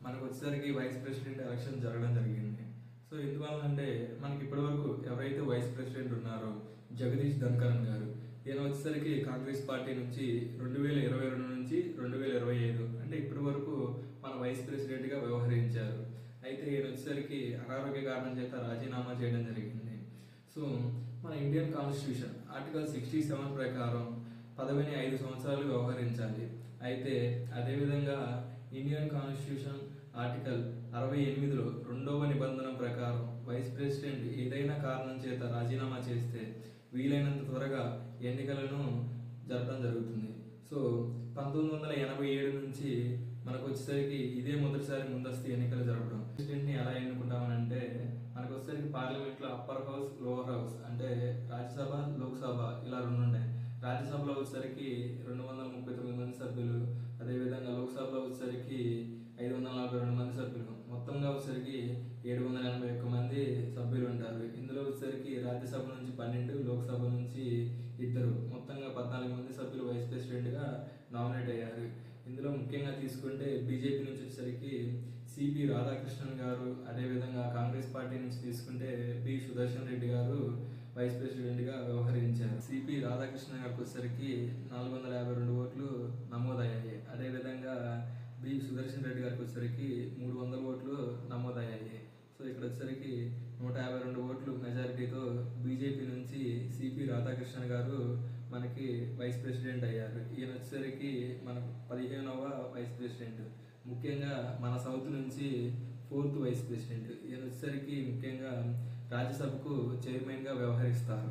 మనకు వచ్చేసరికి vice president election జరగడం జరిగింది. సో ఎందువల్ల అంటే మనకి ఇప్పటివరకు ఎవరైతే వైస్ ప్రెసిడెంట్ ఉన్నారో జగదీష్ ధన్కరన్ గారు, ఈయన వచ్చేసరికి కాంగ్రెస్ పార్టీ నుంచి 2022 నుంచి 2025 అంటే ఇప్పటి వరకు మన వైస్ ప్రెసిడెంట్ గా వ్యవహరించారు. అయితే ఈయన వచ్చేసరికి అనారోగ్య కారణం చేత రాజీనామా చేయడం జరిగింది. సో మన ఇండియన్ కాన్స్టిట్యూషన్ ఆర్టికల్ 67 ప్రకారం పదవిని 5 సంవత్సరాలు వ్యవహరించాలి. అయితే అదేవిధంగా ఇండియన్ కాన్స్టిట్యూషన్ ఆర్టికల్ 68లో 2వ నిబంధన ప్రకారం వైస్ ప్రెసిడెంట్ ఏదైనా కారణం చేత రాజీనామా చేస్తే వీలైనంత త్వరగా ఎన్నికలను జరపడం జరుగుతుంది. సో 1987 నుంచి మనకు వచ్చేసరికి ఇదే మొదటిసారి ముందస్తు ఎన్నికలు జరపడం. ప్రెసిడెంట్ ని ఎలా ఎన్నుకుంటామనంటే మనకు వచ్చేసరికి పార్లమెంట్ లో అప్పర్ హౌస్, లోవర్ హౌస్ అంటే రాజ్యసభ, లోక్సభ ఇలా 2 ఉన్నాయి. రాజ్యసభలో వచ్చేసరికి 239 మంది సభ్యులు, అదేవిధంగా లోక్సభలో వచ్చేసరికి 542 మంది సభ్యులు, మొత్తంగా వచ్చేసరికి 781 మంది సభ్యులు ఉంటారు. ఇందులో వచ్చేసరికి రాజ్యసభ నుంచి 12, లోక్సభ నుంచి 2, మొత్తంగా 14 మంది సభ్యులు వైస్ ప్రెసిడెంట్ గా నామినేట్ అయ్యారు. ఇందులో ముఖ్యంగా తీసుకుంటే బీజేపీ నుంచి వచ్చేసరికి సిపి రాధాకృష్ణన్ గారు, అదేవిధంగా కాంగ్రెస్ పార్టీ నుంచి తీసుకుంటే బి సుదర్శన్ రెడ్డి గారు వైస్ ప్రెసిడెంట్ గా వ్యవహరించారు. సిపి రాధాకృష్ణ గారికి వచ్చేసరికి 452 ఓట్లు నమోదయ్యాయి. అదేవిధంగా బి సుదర్శన్ రెడ్డి గారికి వచ్చేసరికి 300 ఓట్లు నమోదయ్యాయి. సో ఇక్కడ వచ్చేసరికి 152 ఓట్లు మెజారిటీతో బీజేపీ నుంచి సిపి రాధాకృష్ణ గారు మనకి వైస్ ప్రెసిడెంట్ అయ్యారు. ఈయన వచ్చేసరికి మనకు 15వ వైస్ ప్రెసిడెంట్. ముఖ్యంగా మన సౌత్ నుంచి 4th వైస్ ప్రెసిడెంట్. ఈయన వచ్చేసరికి ముఖ్యంగా రాజ్యసభకు చైర్మన్ గా వ్యవహరిస్తారు.